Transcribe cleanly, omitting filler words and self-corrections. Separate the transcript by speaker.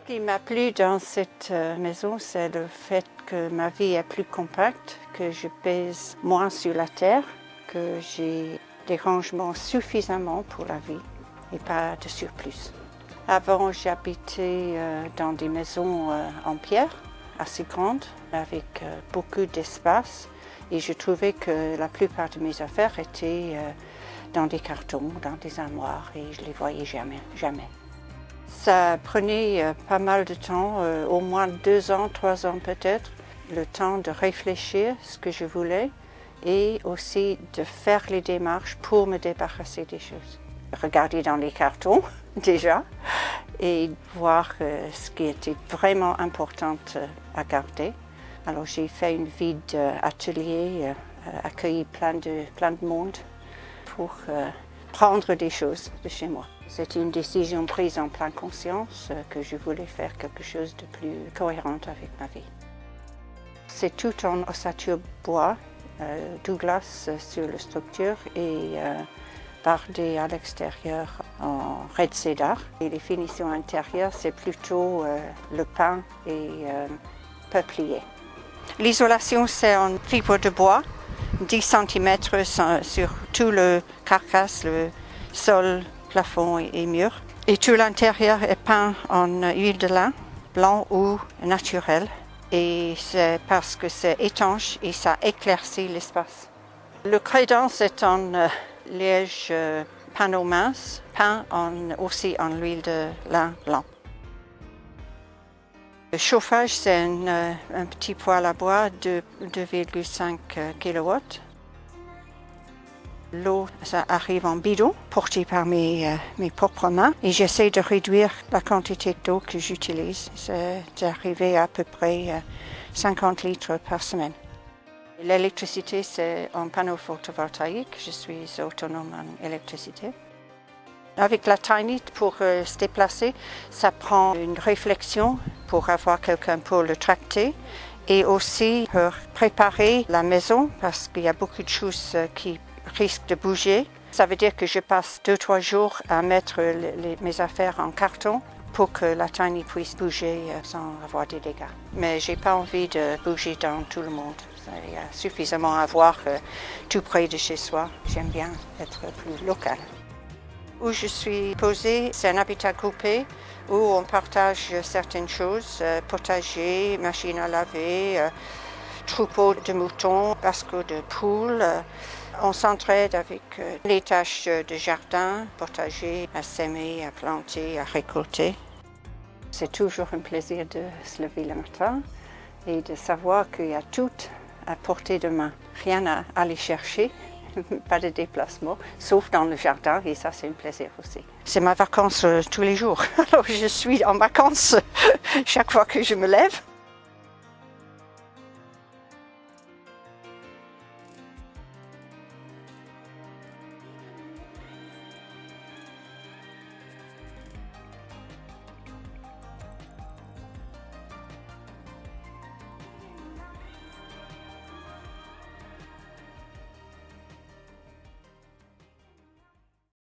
Speaker 1: Ce qui m'a plu dans cette maison, c'est le fait que ma vie est plus compacte, que je pèse moins sur la terre, que j'ai des rangements suffisamment pour la vie et pas de surplus. Avant, j'habitais dans des maisons en pierre, assez grandes, avec beaucoup d'espace, et je trouvais que la plupart de mes affaires étaient dans des cartons, dans des armoires, et je ne les voyais jamais. Ça prenait pas mal de temps, au moins 2 ans, 3 ans peut-être, le temps de réfléchir ce que je voulais et aussi de faire les démarches pour me débarrasser des choses. Regarder dans les cartons déjà et voir ce qui était vraiment important à garder. Alors j'ai fait une vie d'atelier, accueilli plein de monde pour prendre des choses de chez moi. C'était une décision prise en pleine conscience que je voulais faire quelque chose de plus cohérent avec ma vie. C'est tout en ossature bois, Douglas sur la structure et bardé à l'extérieur en red cedar. Et les finitions intérieures, c'est plutôt le pin et peuplier. L'isolation, c'est en fibre de bois, 10 cm sur tout le carcasse, le sol, plafond et mur. Et tout l'intérieur est peint en huile de lin, blanc ou naturel. Et c'est parce que c'est étanche et ça éclaircit l'espace. Le crédence est en liège panneau mince, peint aussi en huile de lin blanc. Le chauffage, c'est un petit poêle à bois de 2,5 kW. L'eau, ça arrive en bidon, porté par mes propres mains. Et j'essaie de réduire la quantité d'eau que j'utilise. C'est arrivé à peu près 50 litres par semaine. L'électricité, c'est un panneau photovoltaïque. Je suis autonome en électricité. Avec la Tiny, pour se déplacer, ça prend une réflexion pour avoir quelqu'un pour le tracter et aussi pour préparer la maison parce qu'il y a beaucoup de choses qui risquent de bouger. Ça veut dire que je passe 2-3 jours à mettre mes affaires en carton pour que la Tiny puisse bouger sans avoir des dégâts. Mais je n'ai pas envie de bouger dans tout le monde. Il y a suffisamment à voir tout près de chez soi. J'aime bien être plus local. Où je suis posée, c'est un habitat groupé où on partage certaines choses, potager, machine à laver, troupeau de moutons, bascule de poules. On s'entraide avec les tâches de jardin, potager, à s'aimer, à planter, à récolter. C'est toujours un plaisir de se lever le matin et de savoir qu'il y a tout à portée de main. Rien à aller chercher. Pas de déplacement, sauf dans le jardin, et ça c'est un plaisir aussi. C'est ma vacance tous les jours, alors je suis en vacances chaque fois que je me lève.